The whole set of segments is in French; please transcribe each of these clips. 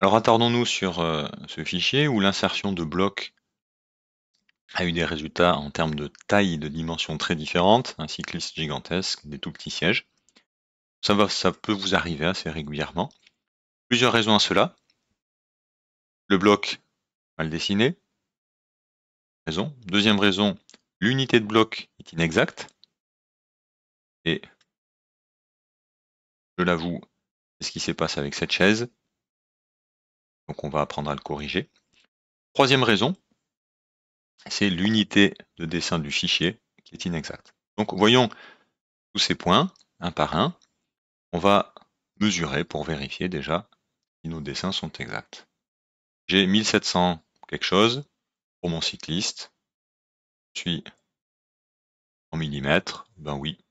Alors attardons-nous sur ce fichier où l'insertion de blocs a eu des résultats en termes de taille et de dimensions très différentes, un cycliste gigantesque, des tout petits sièges. Ça peut vous arriver assez régulièrement. Plusieurs raisons à cela. Le bloc mal dessiné. Raison. Deuxième raison, l'unité de bloc est inexacte. Et je l'avoue, c'est ce qui s'est passé avec cette chaise. Donc on va apprendre à le corriger. Troisième raison, c'est l'unité de dessin du fichier qui est inexacte. Donc voyons tous ces points, un par un. On va mesurer pour vérifier déjà si nos dessins sont exacts. J'ai 1700 quelque chose pour mon cycliste. Je suis en millimètres. Ben oui,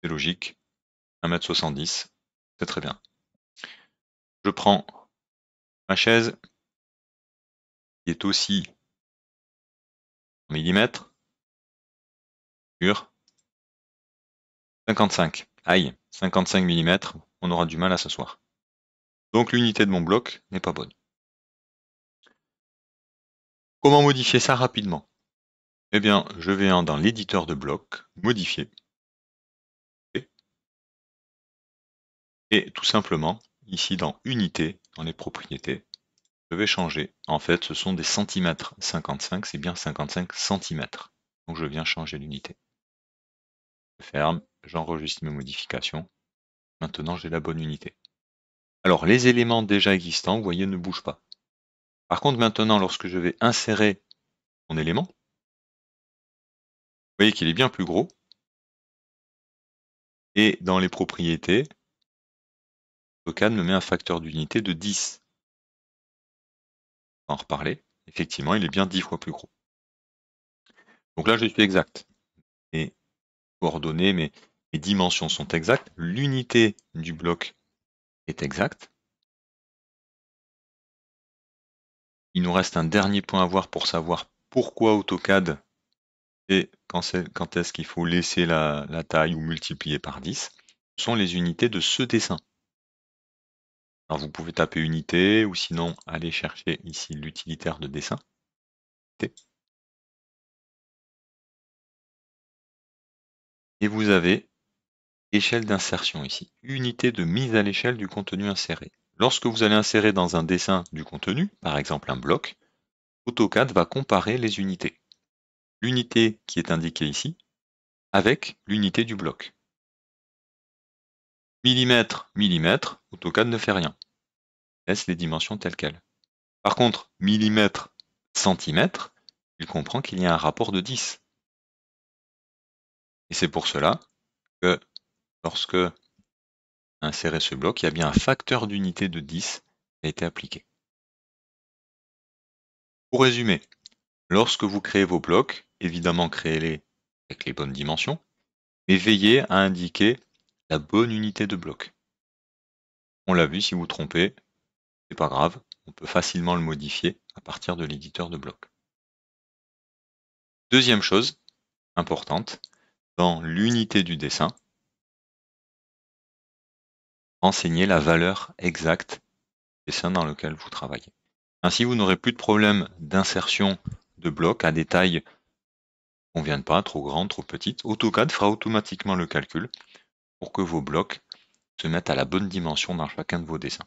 c'est logique. 1,70 m, c'est très bien. Je prends ma chaise qui est aussi en millimètres sur 55. Aïe, 55 mm, on aura du mal à s'asseoir. Donc l'unité de mon bloc n'est pas bonne. Comment modifier ça rapidement? Eh bien, je vais dans l'éditeur de blocs, modifier. Et tout simplement, ici dans unité, dans les propriétés, je vais changer. En fait, ce sont des centimètres. 55, c'est bien 55 cm. Donc je viens changer l'unité. Je ferme, j'enregistre mes modifications. Maintenant, j'ai la bonne unité. Alors, les éléments déjà existants, vous voyez, ne bougent pas. Par contre, maintenant, lorsque je vais insérer mon élément, vous voyez qu'il est bien plus gros. Et dans les propriétés, AutoCAD me met un facteur d'unité de 10. On va en reparler. Effectivement, il est bien 10 fois plus gros. Donc là, je suis exact. Mes coordonnées, mes dimensions sont exactes. L'unité du bloc est exacte. Il nous reste un dernier point à voir pour savoir pourquoi AutoCAD et quand est-ce qu'il faut laisser la taille ou multiplier par 10. Ce sont les unités de ce dessin. Alors vous pouvez taper unité ou sinon aller chercher ici l'utilitaire de dessin. Et vous avez échelle d'insertion ici, unité de mise à l'échelle du contenu inséré. Lorsque vous allez insérer dans un dessin du contenu, par exemple un bloc, AutoCAD va comparer les unités. L'unité qui est indiquée ici avec l'unité du bloc. Millimètre, millimètre, AutoCAD ne fait rien. Laisse les dimensions telles quelles. Par contre, millimètre, centimètre, il comprend qu'il y a un rapport de 10. Et c'est pour cela que lorsque insérer ce bloc, il y a bien un facteur d'unité de 10 qui a été appliqué. Pour résumer, lorsque vous créez vos blocs, évidemment créez-les avec les bonnes dimensions, mais veillez à indiquer la bonne unité de bloc. On l'a vu, si vous trompez, c'est pas grave, on peut facilement le modifier à partir de l'éditeur de blocs. Deuxième chose importante, dans l'unité du dessin, renseignez la valeur exacte du dessin dans lequel vous travaillez. Ainsi, vous n'aurez plus de problème d'insertion de blocs à des tailles qui ne conviennent pas, trop grandes, trop petites. AutoCAD fera automatiquement le calcul pour que vos blocs se mettent à la bonne dimension dans chacun de vos dessins.